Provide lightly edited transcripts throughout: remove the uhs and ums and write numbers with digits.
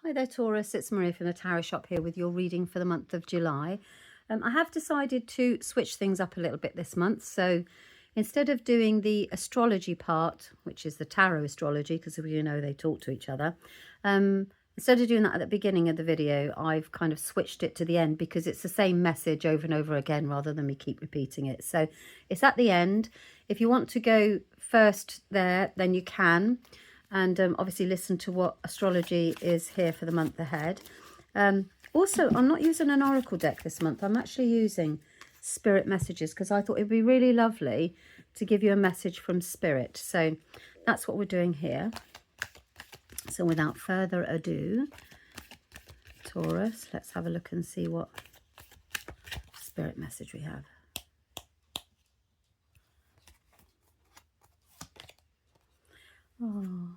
Hi there, Taurus. It's Maria from the Tarot Shop here with your reading for the month of July. I have decided to switch things up a little bit this month. So instead of doing the astrology part, which is the tarot astrology, because you know they talk to each other, instead of doing that at the beginning of the video, I've kind of switched it to the end because it's the same message over and over again rather than me keep repeating it. So it's at the end. If you want to go first there, then you can. And obviously listen to what astrology is here for the month ahead. Also, I'm not using an oracle deck this month. I'm actually using spirit messages because I thought it'd be really lovely to give you a message from spirit. So that's what we're doing here. So without further ado, Taurus, let's have a look and see what spirit message we have. Oh,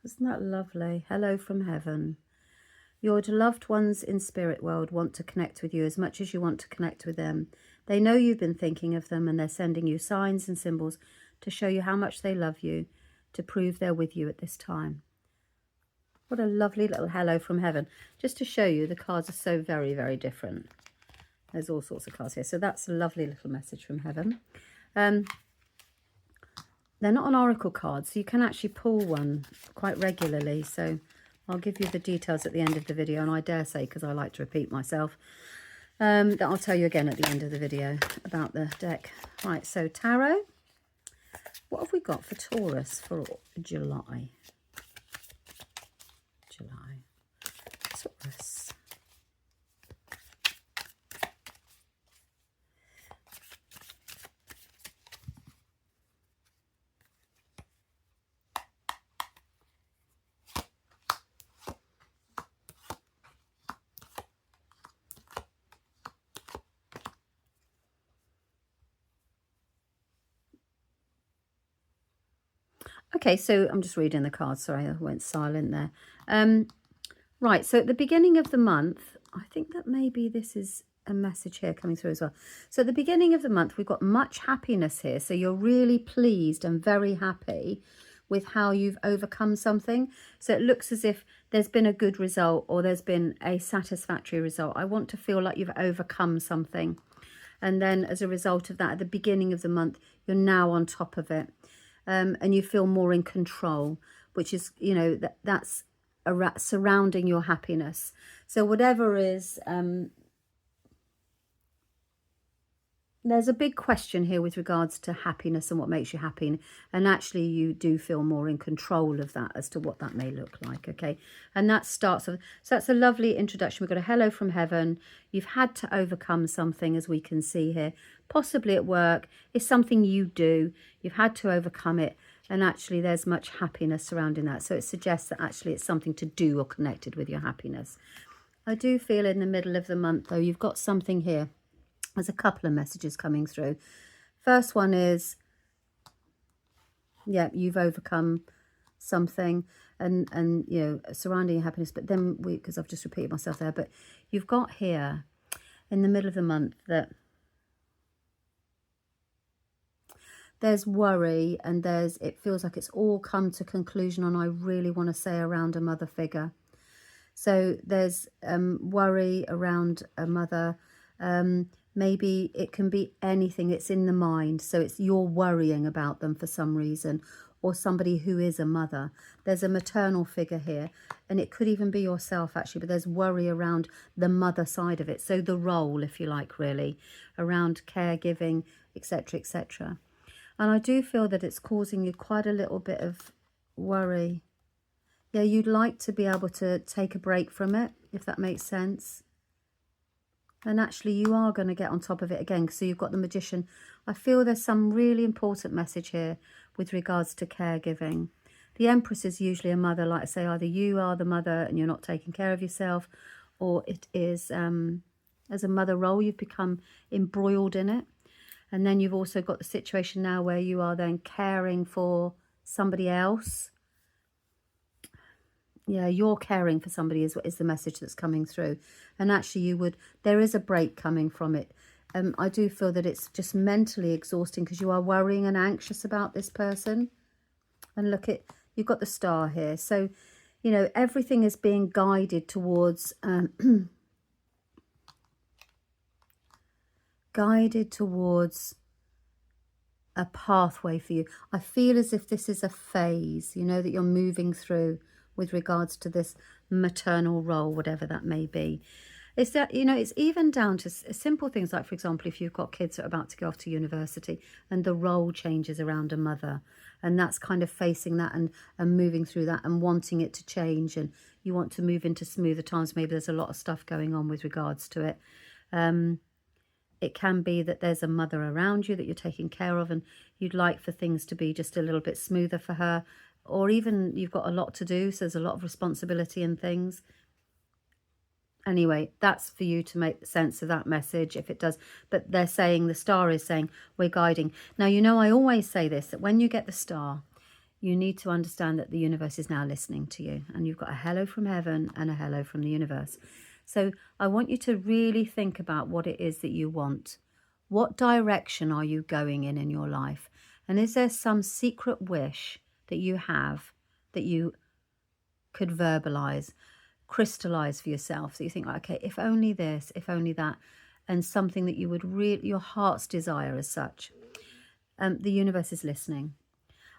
isn't that lovely? Hello from heaven. Your loved ones in spirit world want to connect with you as much as you want to connect with them. They know you've been thinking of them and they're sending you signs and symbols to show you how much they love you, to prove they're with you at this time. What a lovely little hello from heaven. Just to show you, the cards are so very, very different. There's all sorts of cards here. So that's a lovely little message from heaven. They're not an oracle card, so you can actually pull one quite regularly. So I'll give you the details at the end of the video, and I dare say, because I like to repeat myself, that I'll tell you again at the end of the video about the deck. Right, so tarot, what have we got for Taurus for July? Taurus. Okay, so I'm just reading the cards. Sorry, I went silent there. Right, so at the beginning of the month, I think that maybe this is a message here coming through as well. So at the beginning of the month, we've got much happiness here. So you're really pleased and very happy with how you've overcome something. So it looks as if there's been a good result or there's been a satisfactory result. I want to feel like you've overcome something. And then as a result of that, at the beginning of the month, you're now on top of it. And you feel more in control, which is, you know, that's surrounding your happiness. So whatever is, there's a big question here with regards to happiness and what makes you happy. And actually you do feel more in control of that as to what that may look like, okay? And that starts with, so that's a lovely introduction. We've got a hello from heaven. You've had to overcome something, as we can see here. Possibly at work. It's something you do. You've had to overcome it. And actually there's much happiness surrounding that. So it suggests that actually it's something to do or connected with your happiness. I do feel in the middle of the month, though, you've got something here. There's a couple of messages coming through. First one is, yeah, you've overcome something and you know, surrounding your happiness. But then because I've just repeated myself there, but you've got here in the middle of the month that there's worry and it feels like it's all come to conclusion, and I really want to say around a mother figure. So there's worry around a mother. Maybe it can be anything. It's in the mind. So it's you're worrying about them for some reason, or somebody who is a mother. There's a maternal figure here, and it could even be yourself actually, but there's worry around the mother side of it. So the role, if you like, really, around caregiving, etc., etc. And I do feel that it's causing you quite a little bit of worry. Yeah, you'd like to be able to take a break from it, if that makes sense. And actually you are going to get on top of it again. So you've got the Magician. I feel there's some really important message here with regards to caregiving. The Empress is usually a mother, like I say, either you are the mother and you're not taking care of yourself, or it is as a mother role, you've become embroiled in it. And then you've also got the situation now where you are then caring for somebody else. Yeah, you're caring for somebody is the message that's coming through. And actually there is a break coming from it. I do feel that it's just mentally exhausting because you are worrying and anxious about this person. And look, you've got the Star here. So you know, everything is being guided towards guided towards a pathway for you. I feel as if this is a phase, you know, that you're moving through with regards to this maternal role, whatever that may be. It's that, you know, it's even down to simple things like, for example, if you've got kids that are about to go off to university and the role changes around a mother, and that's kind of facing that and moving through that and wanting it to change, and you want to move into smoother times. Maybe there's a lot of stuff going on with regards to it. It can be that there's a mother around you that you're taking care of and you'd like for things to be just a little bit smoother for her, or even you've got a lot to do, so there's a lot of responsibility and things. Anyway, that's for you to make sense of that message if it does. But they're saying, the star is saying, we're guiding. Now, you know, I always say this, that when you get the star, you need to understand that the universe is now listening to you, and you've got a hello from heaven and a hello from the universe. So I want you to really think about what it is that you want. What direction are you going in your life? And is there some secret wish that you have that you could verbalize, crystallize for yourself, that you think, okay, if only this, if only that, and something that you would really, your heart's desire as such. The universe is listening.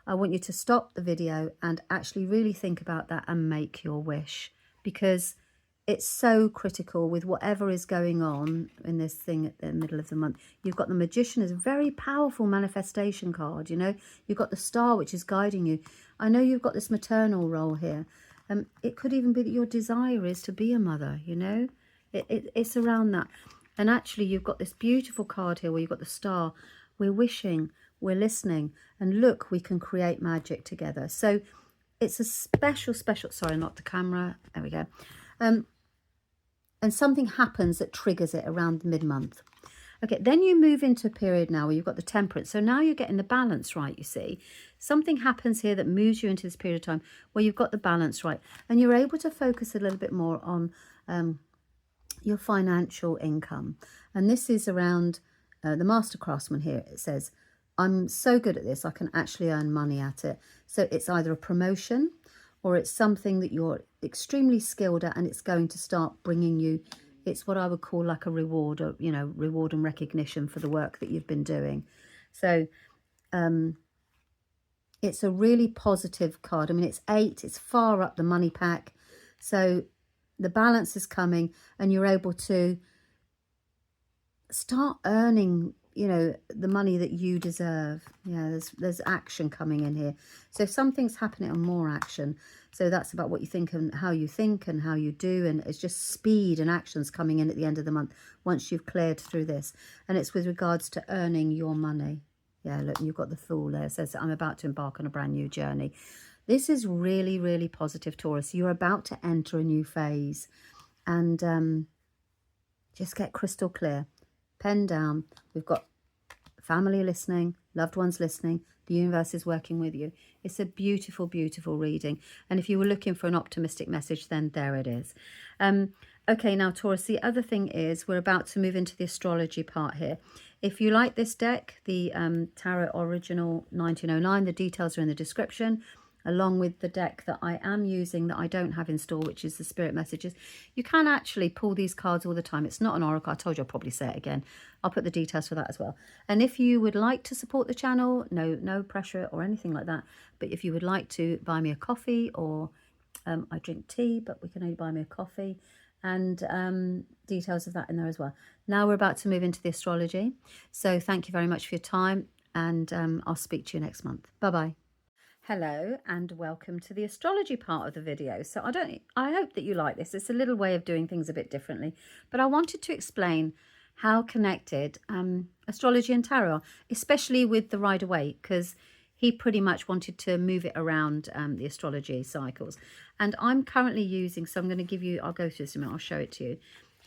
I want you to stop the video and actually really think about that and make your wish, because it's so critical with whatever is going on in this thing at the middle of the month. You've got the Magician as a very powerful manifestation card, you know. You've got the Star, which is guiding you. I know you've got this maternal role here. It could even be that your desire is to be a mother, you know. It's around that. And actually, you've got this beautiful card here where you've got the Star. We're wishing, we're listening, and look, we can create magic together. So it's a special, sorry, not the camera. There we go. And something happens that triggers it around mid-month. Okay, then you move into a period now where you've got the Temperance. So now you're getting the balance right, you see. Something happens here that moves you into this period of time where you've got the balance right. And you're able to focus a little bit more on your financial income. And this is around the Master Craftsman here. It says, I'm so good at this, I can actually earn money at it. So it's either a promotion or it's something that you're extremely skilled at and it's going to start bringing you, it's what I would call like a reward, or, you know, reward and recognition for the work that you've been doing. So it's a really positive card. I mean, it's 8, it's far up the money pack. So the balance is coming and you're able to start earning, you know, the money that you deserve. Yeah, there's action coming in here. So if something's happening on more action, so that's about what you think and how you do, and it's just speed and actions coming in at the end of the month once you've cleared through this. And it's with regards to earning your money. Yeah, look, you've got the Fool there. It says, I'm about to embark on a brand new journey. This is really, really positive, Taurus. You're about to enter a new phase. And just get crystal clear. Pen down. We've got family listening, loved ones listening. The universe is working with you. It's a beautiful, beautiful reading. And if you were looking for an optimistic message, then there it is. Okay, now, Taurus, the other thing is we're about to move into the astrology part here. If you like this deck, the Tarot Original 1909, the details are in the description, along with the deck that I am using that I don't have installed, which is the Spirit Messages. You can actually pull these cards all the time. It's not an oracle. I told you I'll probably say it again. I'll put the details for that as well. And if you would like to support the channel, no pressure or anything like that. But if you would like to buy me a coffee, or I drink tea, but we can only buy me a coffee, and details of that in there as well. Now we're about to move into the astrology. So thank you very much for your time, and I'll speak to you next month. Bye-bye. Hello and welcome to the astrology part of the video. So I hope that you like this. It's a little way of doing things a bit differently, but I wanted to explain how connected astrology and tarot are, especially with the Rider-Waite, because he pretty much wanted to move it around the astrology cycles. And I'm currently using, so I'm going to give you, I'll go through this in a minute, I'll show it to you.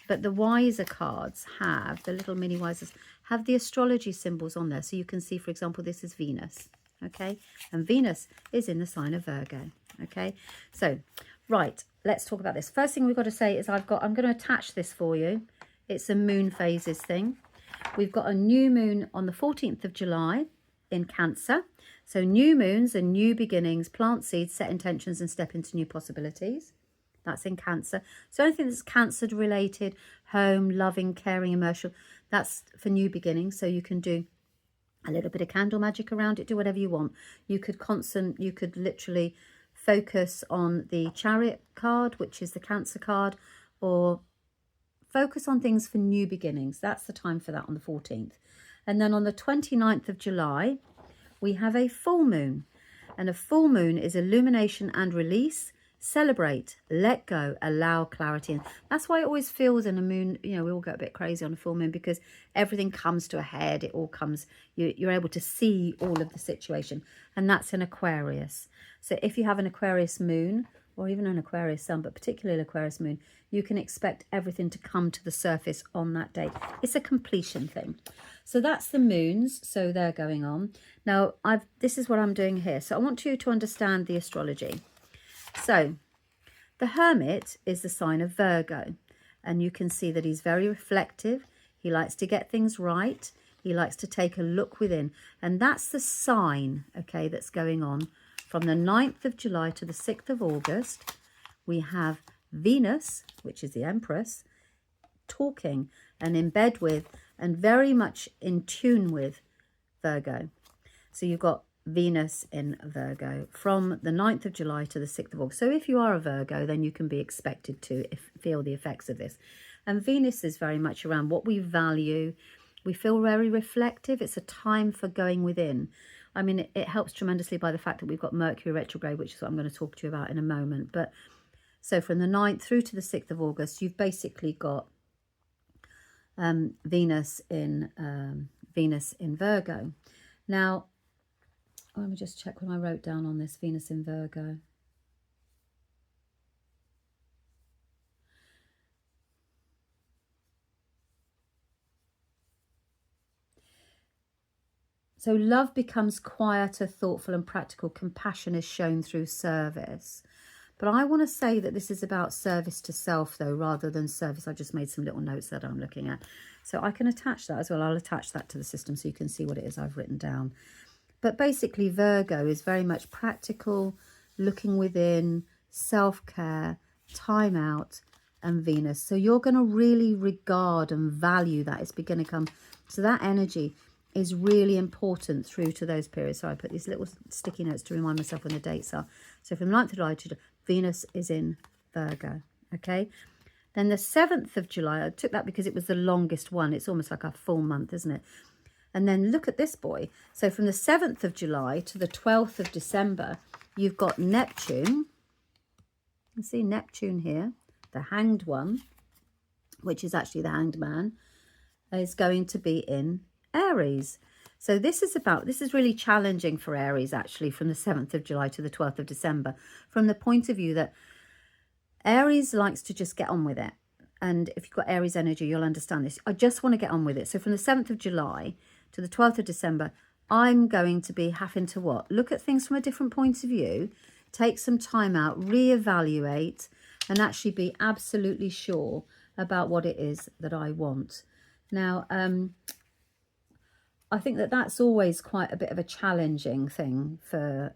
But the Wiser cards have, the little mini Wisers, have the astrology symbols on there. So you can see, for example, this is Venus. Okay, and Venus is in the sign of Virgo. Okay, so right, let's talk about this. First thing we've got to say is I'm going to attach this for you. It's a moon phases thing. We've got a new moon on the 14th of July in Cancer. So new moons and new beginnings, plant seeds, set intentions and step into new possibilities. That's in Cancer. So anything that's Cancer related, home, loving, caring, emotional, that's for new beginnings. So you can do a little bit of candle magic around it, do whatever you want. You could literally focus on the Chariot card, which is the Cancer card, or focus on things for new beginnings. That's the time for that on the 14th. And then on the 29th of July, we have a full moon. And a full moon is illumination and release. Celebrate, let go, allow clarity. And that's why it always feels in a moon, you know, we all get a bit crazy on a full moon because everything comes to a head. It all comes, you're able to see all of the situation. And that's in Aquarius. So if you have an Aquarius moon, or even an Aquarius sun, but particularly an Aquarius moon, you can expect everything to come to the surface on that day. It's a completion thing. So that's the moons. So they're going on. Now, this is what I'm doing here. So I want you to understand the astrology. So the Hermit is the sign of Virgo. And you can see that he's very reflective. He likes to get things right. He likes to take a look within. And that's the sign, okay, that's going on. From the 9th of July to the 6th of August, we have Venus, which is the Empress, talking and in bed with and very much in tune with Virgo. So you've got Venus in Virgo from the 9th of July to the 6th of August. So if you are a Virgo, then you can be expected to feel the effects of this. And Venus is very much around what we value. We feel very reflective. It's a time for going within. I mean, it helps tremendously by the fact that we've got Mercury retrograde, which is what I'm going to talk to you about in a moment. But so from the 9th through to the 6th of August, you've basically got Venus in Virgo. Now, let me just check what I wrote down on this Venus in Virgo. So love becomes quieter, thoughtful and practical. Compassion is shown through service. But I want to say that this is about service to self, though, rather than service. I just made some little notes that I'm looking at. So I can attach that as well. I'll attach that to the system so you can see what it is I've written down. But basically, Virgo is very much practical, looking within, self-care, time out, and Venus. So you're going to really regard and value that. It's going to come. So that energy is really important through to those periods. So I put these little sticky notes to remind myself when the dates are. So from 9th of July to Venus is in Virgo, okay? Then the 7th of July, I took that because it was the longest one. It's almost like a full month, isn't it? And then look at this boy. So from the 7th of July to the 12th of December, you've got Neptune. You see Neptune here, the hanged one, which is actually the hanged man, is going to be in Aries. So this is really challenging for Aries, actually, from the 7th of July to the 12th of December, from the point of view that Aries likes to just get on with it. And if you've got Aries energy, you'll understand this. I just want to get on with it. So from the 7th of July to the 12th of December, I'm going to be having to what? Look at things from a different point of view, take some time out, reevaluate, and actually be absolutely sure about what it is that I want. Now, I think that that's always quite a bit of a challenging thing for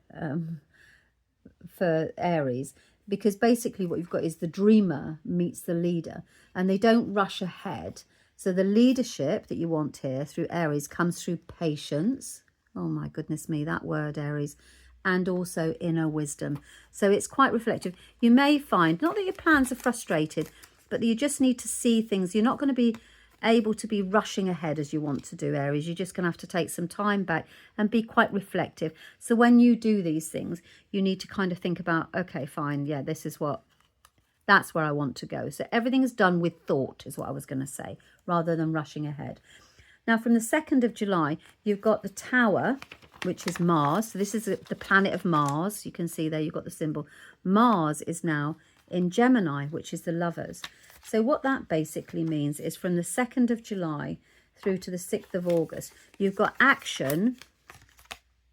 Aries, because basically what you've got is the dreamer meets the leader, and they don't rush ahead. So the leadership that you want here through Aries comes through patience. Oh my goodness me, that word, Aries. And also inner wisdom. So it's quite reflective. You may find, not that your plans are frustrated, but that you just need to see things. You're not going to be able to be rushing ahead as you want to do, Aries. You're just going to have to take some time back and be quite reflective. So when you do these things, you need to kind of think about, okay, fine, yeah, that's where I want to go. So everything is done with thought, is what I was going to say, rather than rushing ahead. Now, from the 2nd of July, you've got the Tower, which is Mars. So this is the planet of Mars. You can see there you've got the symbol. Mars is now in Gemini, which is the Lovers. So what that basically means is from the 2nd of July through to the 6th of August, you've got action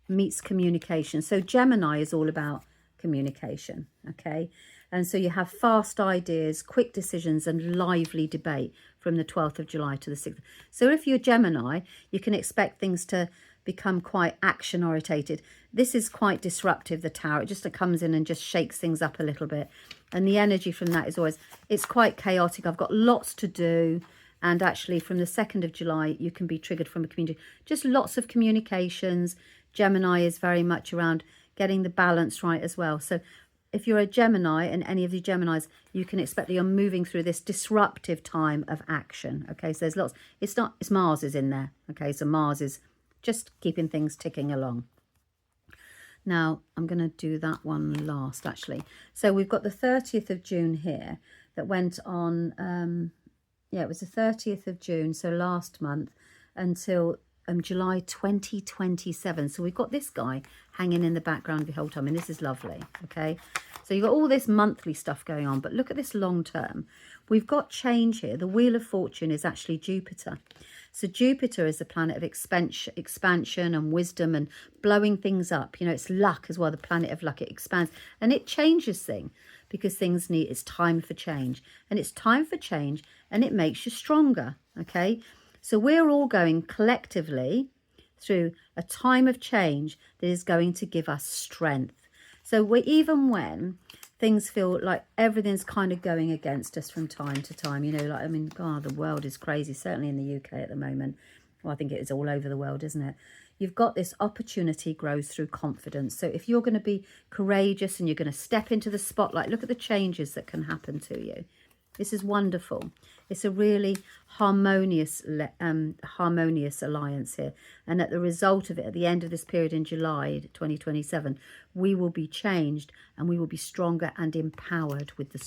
meets communication. So Gemini is all about communication, okay? And so you have fast ideas, quick decisions and lively debate from the 12th of July to the 6th. So if you're Gemini, you can expect things to become quite action orientated. This is quite disruptive, the Tower. It just comes in and just shakes things up a little bit. And the energy from that is always, it's quite chaotic. I've got lots to do. And actually from the 2nd of July, you can be triggered from a community. Just lots of communications. Gemini is very much around getting the balance right as well. So if you're a Gemini, and any of the Geminis, you can expect that you're moving through this disruptive time of action. Okay, so there's lots. It's Mars is in there. Okay, so Mars is just keeping things ticking along. Now, I'm going to do that one last, actually. So we've got the 30th of June here that went on, yeah, it was the 30th of June, so last month, until July 2027. So we've got this guy hanging in the background the whole time, and this is lovely, okay? So you've got all this monthly stuff going on, but look at this long term. We've got change here. The Wheel of Fortune is actually Jupiter. So Jupiter is the planet of expansion and wisdom and blowing things up. You know, it's luck as well, the planet of luck. It expands and it changes things because things need, it's time for change. And it's time for change and it makes you stronger, okay? So we're all going collectively through a time of change that is going to give us strength. So even when things feel like everything's kind of going against us from time to time, you know, like, I mean, God, the world is crazy, certainly in the UK at the moment. Well, I think it is all over the world, isn't it? You've got this opportunity grows through confidence. So if you're going to be courageous and you're going to step into the spotlight, look at the changes that can happen to you. This is wonderful. It's a really harmonious alliance here. And at the result of it, at the end of this period in July 2027, we will be changed and we will be stronger and empowered with the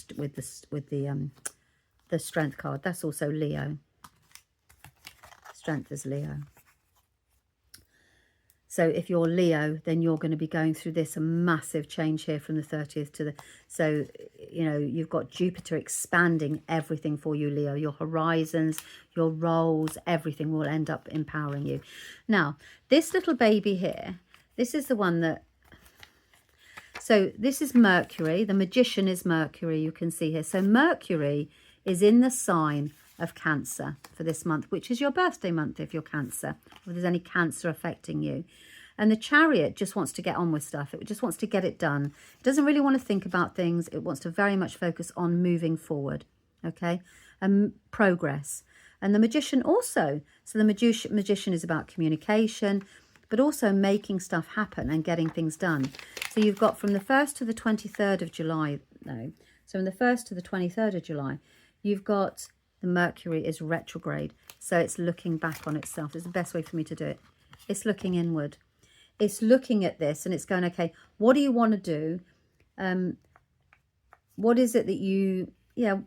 Strength card. That's also Leo. Strength is Leo. So if you're Leo, then you're going to be going through this massive change here from the 30th to the... So, you know, you've got Jupiter expanding everything for you, Leo. Your horizons, your roles, everything will end up empowering you. Now, this little baby here, this is the one that... So this is Mercury. The Magician is Mercury, you can see here. So Mercury is in the sign of Cancer for this month, which is your birthday month if you're Cancer, or if there's any Cancer affecting you. And the Chariot just wants to get on with stuff. It just wants to get it done. It doesn't really want to think about things. It wants to very much focus on moving forward, okay, and progress. And the Magician also. So the Magician is about communication, but also making stuff happen and getting things done. So you've got from the 1st to the 23rd of July, no, so from the 1st to the 23rd of July, you've got the Mercury is retrograde. So it's looking back on itself. It's the best way for me to do it. It's looking inward. It's looking at this and it's going, okay, what do you want to do? What is it that you,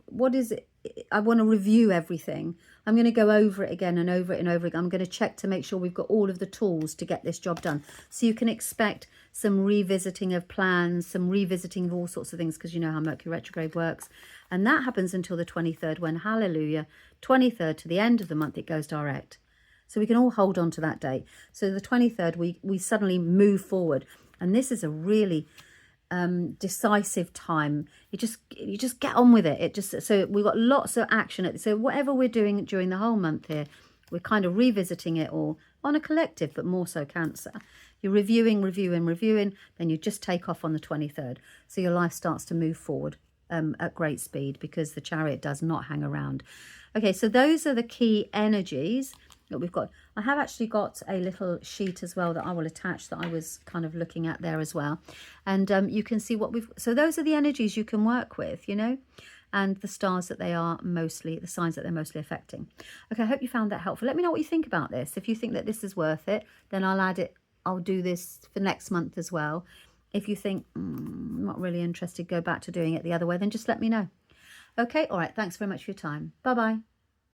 what is it? I want to review everything. I'm going to go over it again and over it and over again. I'm going to check to make sure we've got all of the tools to get this job done. So you can expect some revisiting of plans, some revisiting of all sorts of things, because you know how Mercury retrograde works. And that happens until the 23rd when, hallelujah, 23rd to the end of the month, it goes direct. So we can all hold on to that date. So the 23rd, we suddenly move forward. And this is a really decisive time. You just get on with it. So we've got lots of action. So whatever we're doing during the whole month here, we're kind of revisiting it all on a collective, but more so Cancer. You're reviewing, then you just take off on the 23rd. So your life starts to move forward at great speed because the Chariot does not hang around. Okay, so those are the key energies that we've got. I have actually got a little sheet as well that I will attach that I was kind of looking at there as well. And you can see what we've... So those are the energies you can work with, you know, and the stars that they are mostly, the signs that they're mostly affecting. Okay, I hope you found that helpful. Let me know what you think about this. If you think that this is worth it, then I'll add it. I'll do this for next month as well. If you think, I'm not really interested, go back to doing it the other way, then just let me know. Okay, all right, thanks very much for your time. Bye-bye.